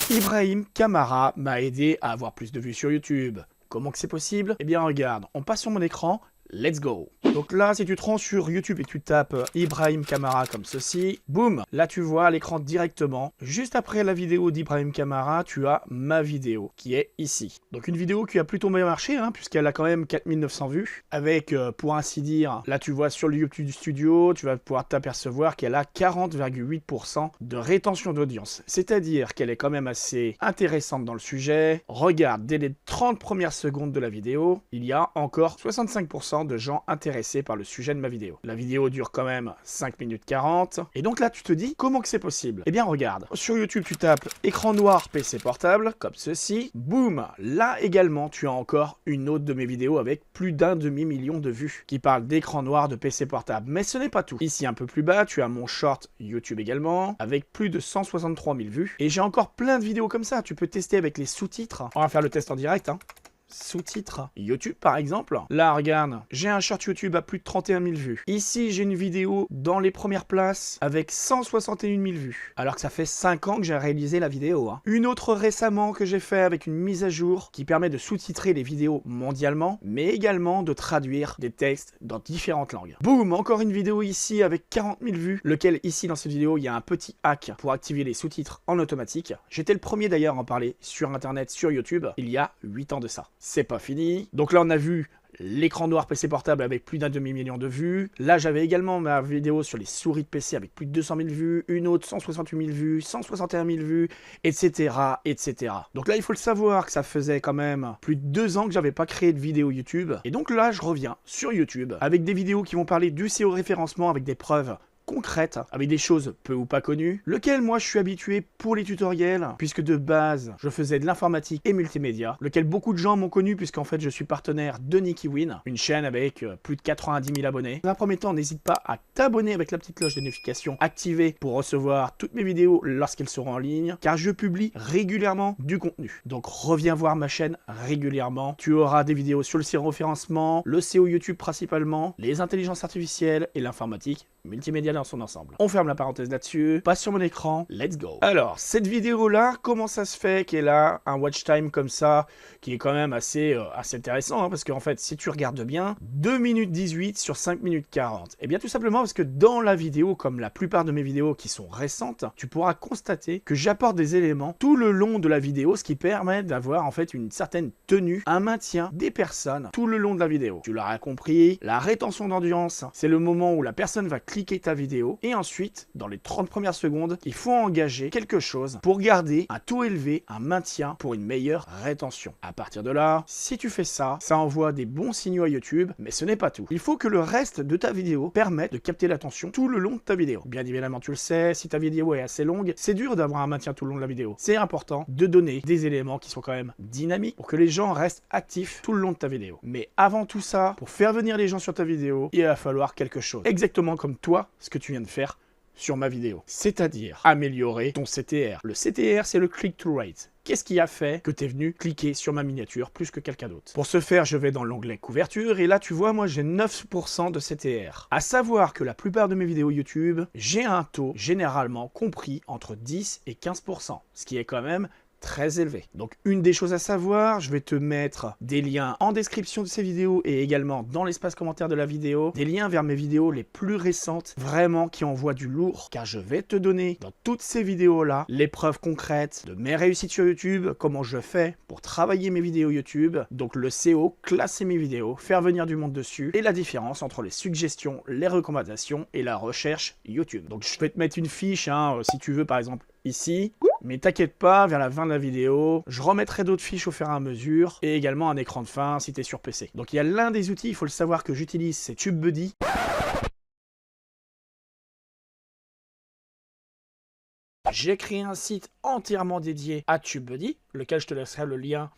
Ibrahim Kamara m'a aidé à avoir plus de vues sur YouTube. Comment que c'est possible? Eh bien regarde, on passe sur mon écran, let's go. Donc là, si tu te rends sur YouTube et tu tapes Ibrahim Kamara comme ceci, boum, là tu vois à l'écran directement. Juste après la vidéo d'Ibrahim Kamara, tu as ma vidéo qui est ici. Donc une vidéo qui a plutôt bien marché, puisqu'elle a quand même 4900 vues. Avec, pour ainsi dire, là tu vois sur le YouTube Studio, tu vas pouvoir t'apercevoir qu'elle a 40,8% de rétention d'audience. C'est-à-dire qu'elle est quand même assez intéressante dans le sujet. Regarde, dès les 30 premières secondes de la vidéo, il y a encore 65% de gens intéressés par le sujet de ma vidéo. La vidéo dure quand même 5 minutes 40. Et donc là, tu te dis, comment que c'est possible? Eh bien, regarde. Sur YouTube, tu tapes écran noir PC portable, comme ceci. Boum! Là également, tu as encore une autre de mes vidéos avec plus d'un demi-million de vues qui parle d'écran noir de PC portable. Mais ce n'est pas tout. Ici, un peu plus bas, tu as mon short YouTube également, avec plus de 163 000 vues. Et j'ai encore plein de vidéos comme ça. Tu peux tester avec les sous-titres. On va faire le test en direct, sous-titres YouTube par exemple. Là regarde, j'ai un short YouTube à plus de 31 000 vues. Ici j'ai une vidéo dans les premières places avec 161 000 vues. Alors que ça fait 5 ans que j'ai réalisé la vidéo. Une autre récemment que j'ai fait avec une mise à jour qui permet de sous-titrer les vidéos mondialement, mais également de traduire des textes dans différentes langues. Boum, encore une vidéo ici avec 40 000 vues, lequel ici dans cette vidéo il y a un petit hack pour activer les sous-titres en automatique. J'étais le premier d'ailleurs à en parler sur internet, sur YouTube, il y a 8 ans de ça. C'est pas fini. Donc là, on a vu l'écran noir PC portable avec plus d'un demi-million de vues. Là, j'avais également ma vidéo sur les souris de PC avec plus de 200 000 vues, une autre 168 000 vues, 161 000 vues, etc., etc. Donc là, il faut le savoir que ça faisait quand même plus de 2 ans que j'avais pas créé de vidéo YouTube. Et donc là, je reviens sur YouTube avec des vidéos qui vont parler du SEO référencement avec des preuves concrète, avec des choses peu ou pas connues, lequel moi je suis habitué pour les tutoriels, puisque de base je faisais de l'informatique et multimédia, lequel beaucoup de gens m'ont connu puisqu'en fait je suis partenaire de NikiWin, une chaîne avec plus de 90 000 abonnés. Dans un premier temps, n'hésite pas à t'abonner avec la petite cloche de notification activée pour recevoir toutes mes vidéos lorsqu'elles seront en ligne, car je publie régulièrement du contenu. Donc reviens voir ma chaîne régulièrement, tu auras des vidéos sur le SEO référencement, le SEO YouTube principalement, les intelligences artificielles et l'informatique multimédia dans son ensemble. On ferme la parenthèse là-dessus, passe sur mon écran, let's go. Alors, cette vidéo-là, comment ça se fait qu'elle a un watch time comme ça, qui est quand même assez intéressant, parce qu'en fait, si tu regardes bien, 2 minutes 18 sur 5 minutes 40. Eh bien, tout simplement parce que dans la vidéo, comme la plupart de mes vidéos qui sont récentes, tu pourras constater que j'apporte des éléments tout le long de la vidéo, ce qui permet d'avoir en fait une certaine tenue, un maintien des personnes tout le long de la vidéo. Tu l'auras compris, la rétention d'audience, c'est le moment où la personne va cliquer ta vidéo et ensuite, dans les 30 premières secondes, il faut engager quelque chose pour garder un taux élevé, un maintien pour une meilleure rétention. À partir de là, si tu fais ça, ça envoie des bons signaux à YouTube, mais ce n'est pas tout. Il faut que le reste de ta vidéo permette de capter l'attention tout le long de ta vidéo. Bien évidemment, tu le sais, si ta vidéo est assez longue, c'est dur d'avoir un maintien tout le long de la vidéo. C'est important de donner des éléments qui sont quand même dynamiques pour que les gens restent actifs tout le long de ta vidéo. Mais avant tout ça, pour faire venir les gens sur ta vidéo, il va falloir quelque chose. Exactement comme toi, ce que tu viens de faire sur ma vidéo. C'est-à-dire améliorer ton CTR. Le CTR, c'est le click-through rate. Qu'est-ce qui a fait que tu es venu cliquer sur ma miniature plus que quelqu'un d'autre? Pour ce faire, je vais dans l'onglet couverture et là, tu vois, moi, j'ai 9% de CTR. À savoir que la plupart de mes vidéos YouTube, j'ai un taux généralement compris entre 10 et 15%, ce qui est quand même très élevé. Donc une des choses à savoir, je vais te mettre des liens en description de ces vidéos et également dans l'espace commentaire de la vidéo, des liens vers mes vidéos les plus récentes, vraiment qui envoient du lourd, car je vais te donner dans toutes ces vidéos-là les preuves concrètes de mes réussites sur YouTube, comment je fais pour travailler mes vidéos YouTube, donc le SEO, classer mes vidéos, faire venir du monde dessus, et la différence entre les suggestions, les recommandations et la recherche YouTube. Donc je vais te mettre une fiche, si tu veux par exemple ici, mais t'inquiète pas, vers la fin de la vidéo, je remettrai d'autres fiches au fur et à mesure, et également un écran de fin si t'es sur PC. Donc il y a l'un des outils, il faut le savoir, que j'utilise, c'est TubeBuddy. J'ai créé un site entièrement dédié à TubeBuddy, lequel je te laisserai le lien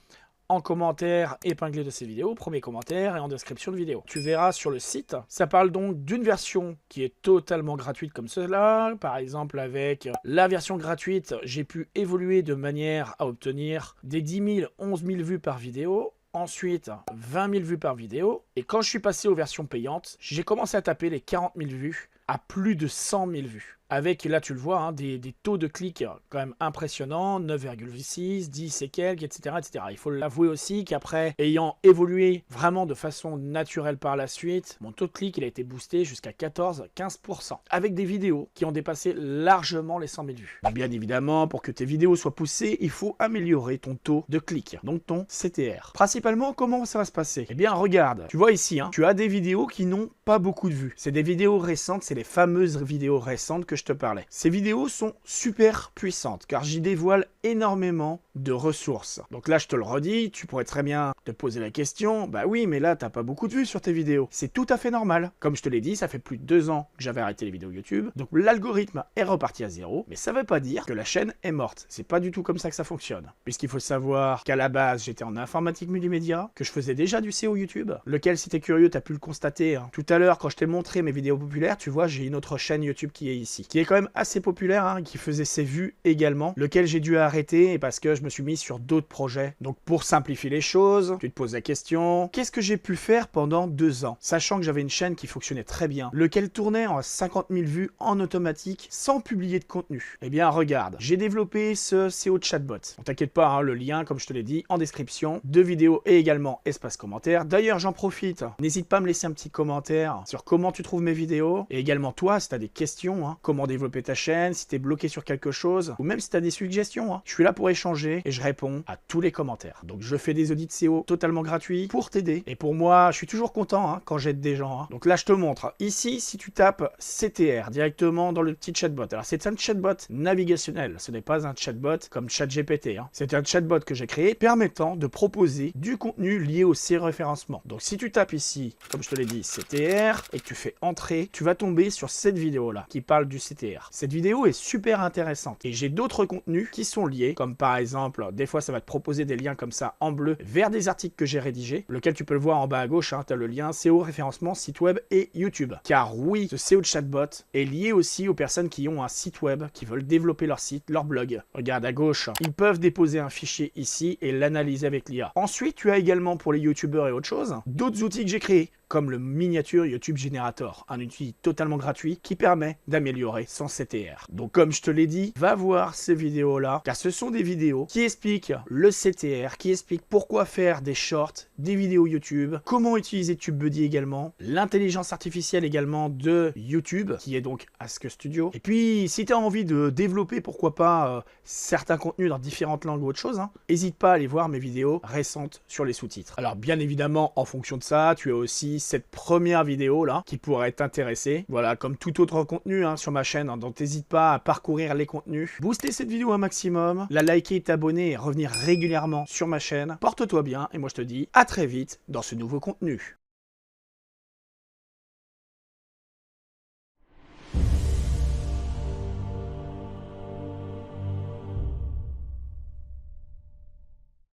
en commentaire épinglé de ces vidéos, premier commentaire et en description de vidéo. Tu verras sur le site, ça parle donc d'une version qui est totalement gratuite comme cela. Par exemple, avec la version gratuite, j'ai pu évoluer de manière à obtenir des 10 000, 11 000 vues par vidéo. Ensuite, 20 000 vues par vidéo. Et quand je suis passé aux versions payantes, j'ai commencé à taper les 40 000 vues à plus de 100 000 vues. avec, là tu le vois, hein, des taux de clics quand même impressionnants, 9,6, 10 et quelques, etc., etc. Il faut l'avouer aussi qu'après, ayant évolué vraiment de façon naturelle par la suite, mon taux de clic il a été boosté jusqu'à 14-15%, avec des vidéos qui ont dépassé largement les 100 000 vues. Bien évidemment, pour que tes vidéos soient poussées, il faut améliorer ton taux de clic, donc ton CTR. Principalement, comment ça va se passer? Eh bien, regarde, tu vois ici, hein, tu as des vidéos qui n'ont pas beaucoup de vues. C'est des vidéos récentes, c'est les fameuses vidéos récentes que je te parlais. Ces vidéos sont super puissantes, car j'y dévoile énormément de ressources. Donc là, je te le redis, tu pourrais très bien te poser la question, bah oui, mais là, t'as pas beaucoup de vues sur tes vidéos. C'est tout à fait normal. Comme je te l'ai dit, ça fait plus de 2 ans que j'avais arrêté les vidéos YouTube, donc l'algorithme est reparti à zéro, mais ça veut pas dire que la chaîne est morte. C'est pas du tout comme ça que ça fonctionne. Puisqu'il faut savoir qu'à la base, j'étais en informatique multimédia, que je faisais déjà du SEO YouTube, lequel, si t'es curieux, t'as pu le constater, hein. Tout à l'heure, quand je t'ai montré mes vidéos populaires, tu vois, j'ai une autre chaîne YouTube qui est ici, qui est quand même assez populaire, hein, qui faisait ses vues également, lequel j'ai dû arrêter parce que je me suis mis sur d'autres projets. Donc pour simplifier les choses, tu te poses la question, qu'est-ce que j'ai pu faire pendant 2 ans, sachant que j'avais une chaîne qui fonctionnait très bien, lequel tournait en 50 000 vues en automatique, sans publier de contenu? Eh bien regarde, j'ai développé ce SEO chatbot. On t'inquiète pas, hein, le lien, comme je te l'ai dit, en description, de vidéo et également espace commentaire. D'ailleurs, j'en profite, n'hésite pas à me laisser un petit commentaire sur comment tu trouves mes vidéos, et également toi, si tu as des questions, hein, comment développer ta chaîne, si tu es bloqué sur quelque chose, ou même si tu as des suggestions, hein. Je suis là pour échanger et je réponds à tous les commentaires. Donc je fais des audits SEO totalement gratuits pour t'aider. Et pour moi, je suis toujours content, hein, quand j'aide des gens, hein. Donc là, je te montre. Ici, si tu tapes CTR directement dans le petit chatbot, alors c'est un chatbot navigationnel, ce n'est pas un chatbot comme ChatGPT, hein. C'est un chatbot que j'ai créé permettant de proposer du contenu lié au référencement. Donc si tu tapes ici, comme je te l'ai dit, CTR, et que tu fais entrer, tu vas tomber sur cette vidéo-là qui parle du CTR. Cette vidéo est super intéressante et j'ai d'autres contenus qui sont liés, comme par exemple, des fois ça va te proposer des liens comme ça en bleu vers des articles que j'ai rédigés, lequel tu peux le voir en bas à gauche, hein, tu as le lien SEO, référencement, site web et YouTube. Car oui, ce SEO chatbot est lié aussi aux personnes qui ont un site web, qui veulent développer leur site, leur blog. Regarde à gauche, ils peuvent déposer un fichier ici et l'analyser avec l'IA. Ensuite, tu as également pour les youtubeurs et autres choses, d'autres outils que j'ai créés, comme le Miniature YouTube Generator, un outil totalement gratuit qui permet d'améliorer son CTR. Donc comme je te l'ai dit, va voir ces vidéos-là, car ce sont des vidéos qui expliquent le CTR, qui expliquent pourquoi faire des shorts, des vidéos YouTube, comment utiliser TubeBuddy également, l'intelligence artificielle également de YouTube, qui est donc Ask Studio. Et puis, si tu as envie de développer, pourquoi pas, certains contenus dans différentes langues ou autre chose, hein, n'hésite pas à aller voir mes vidéos récentes sur les sous-titres. Alors bien évidemment, en fonction de ça, tu as aussi cette première vidéo là qui pourrait t'intéresser. Voilà, comme tout autre contenu, hein, sur ma chaîne, hein, donc n'hésite pas à parcourir les contenus. Booster cette vidéo un maximum, la liker, t'abonner et revenir régulièrement sur ma chaîne. Porte-toi bien et moi je te dis à très vite dans ce nouveau contenu.